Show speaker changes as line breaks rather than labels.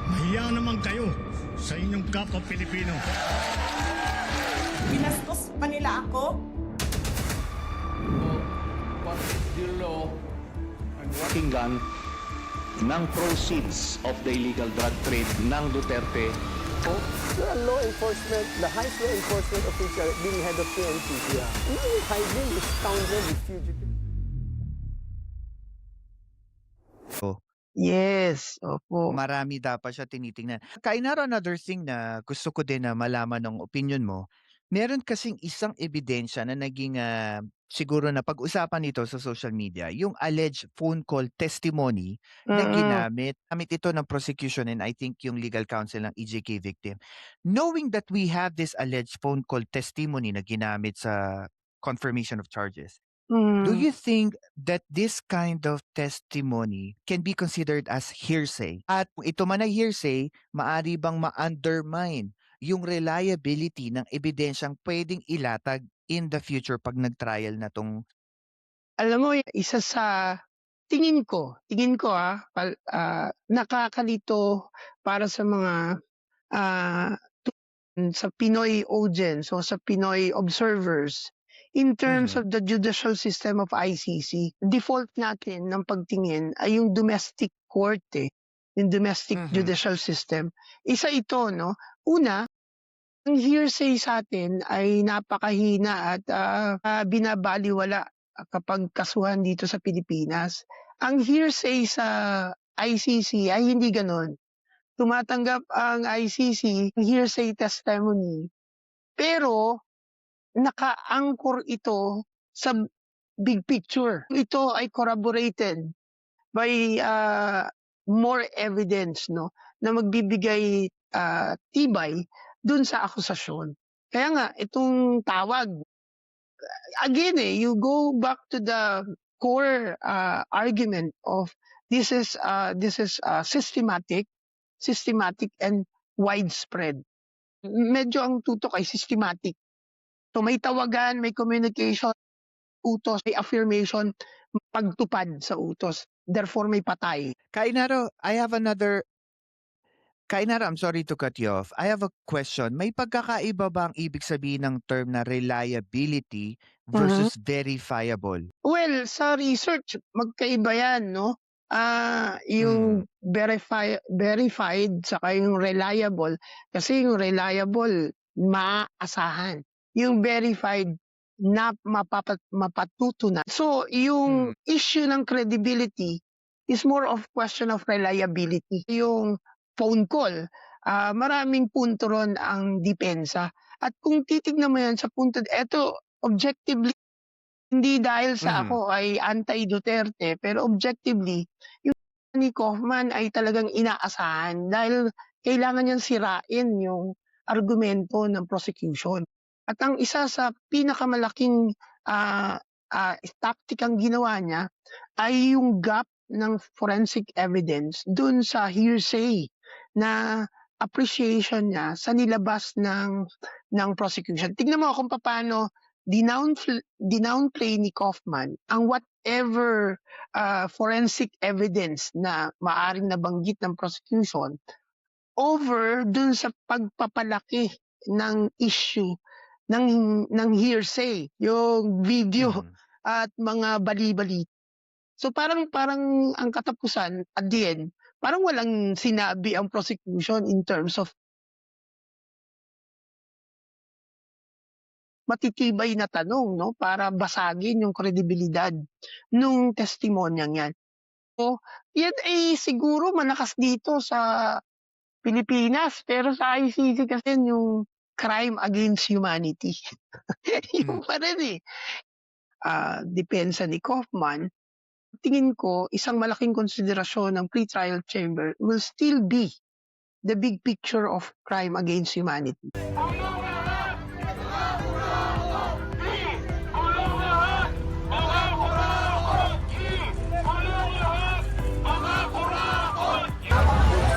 Mahiya naman kayo sa inyong kapwa Pilipino.
Binastos pa nila ako.
What is the law and what
Pakinggan ng proceeds of the illegal drug trade ng Duterte.
The law enforcement, the highest law enforcement official being head of PNP. Yeah. Really hiding this scoundrel, this fugitive.
Yes, opo.
Marami dapat siya tinitingnan. Kainaro, another thing na gusto ko din na malaman ng opinion mo, meron kasing isang ebidensya na naging siguro na pag-usapan nito sa social media, yung alleged phone call testimony na ginamit ito ng prosecution and I think yung legal counsel ng EJK victim. Knowing that we have this alleged phone call testimony na ginamit sa confirmation of charges, do you think that this kind of testimony can be considered as hearsay? At kung ito man ay hearsay, maari bang ma-undermine yung reliability ng ebidensyang pwedeng ilatag in the future pag nag-trial na tong...
Alam mo, isa sa tingin ko nakakalito para sa mga sa Pinoy audience o sa Pinoy observers in terms of the judicial system of ICC. Default natin ng pagtingin ay yung domestic court yung domestic judicial system. Isa ito, no? Una, ang hearsay sa atin ay napakahina at binabaliwala kapag kasuhan dito sa Pilipinas. Ang hearsay sa ICC ay hindi ganon. Tumatanggap ang ICC ng hearsay testimony, pero naka-anchor ito sa big picture. Ito ay corroborated by more evidence, no, na magbibigay tibay dun sa akusasyon. Kaya nga, itong tawag, again you go back to the core argument of this is systematic and widespread. Medyo ang tutok ay systematic. So may tawagan, may communication, utos, may affirmation, pagtupad sa utos. Therefore may patay.
Kainaro, I'm sorry to cut you off. I have a question. May pagkakaiba ba ang ibig sabihin ng term na reliability versus verifiable?
Well, sa research, magkaiba yan, no? Yung verified saka yung reliable. Kasi yung reliable, maaasahan. Yung verified, na mapatutunan. So, yung issue ng credibility is more of question of reliability. Yung phone call, maraming punto ron ang depensa. At kung titignan mo yan sa punto, eto, objectively, hindi dahil sa ako ay anti-Duterte, pero objectively, yung ni Kaufman ay talagang inaasahan dahil kailangan niyang sirain yung argumento ng prosecution. At ang isa sa pinakamalaking taktikang ginawa niya ay yung gap ng forensic evidence dun sa hearsay na appreciation niya sa nilabas ng prosecution. Tingnan mo kung paano dinownplay ni Kaufman ang whatever forensic evidence na maaring nabanggit ng prosecution over dun sa pagpapalaki ng issue ng hearsay, yung video at mga bali-bali. So parang ang katapusan at the end, parang walang sinabi ang prosecution in terms of matitibay na tanong, no, para basagin yung kredibilidad nung testimonyang yan. So, yan ay siguro malakas dito sa Pilipinas, pero sa ICC kasi yung crime against humanity. Yung pa rin depensa ni Kaufman, tingin ko isang malaking konsiderasyon ng pre-trial chamber will still be the big picture of crime against humanity.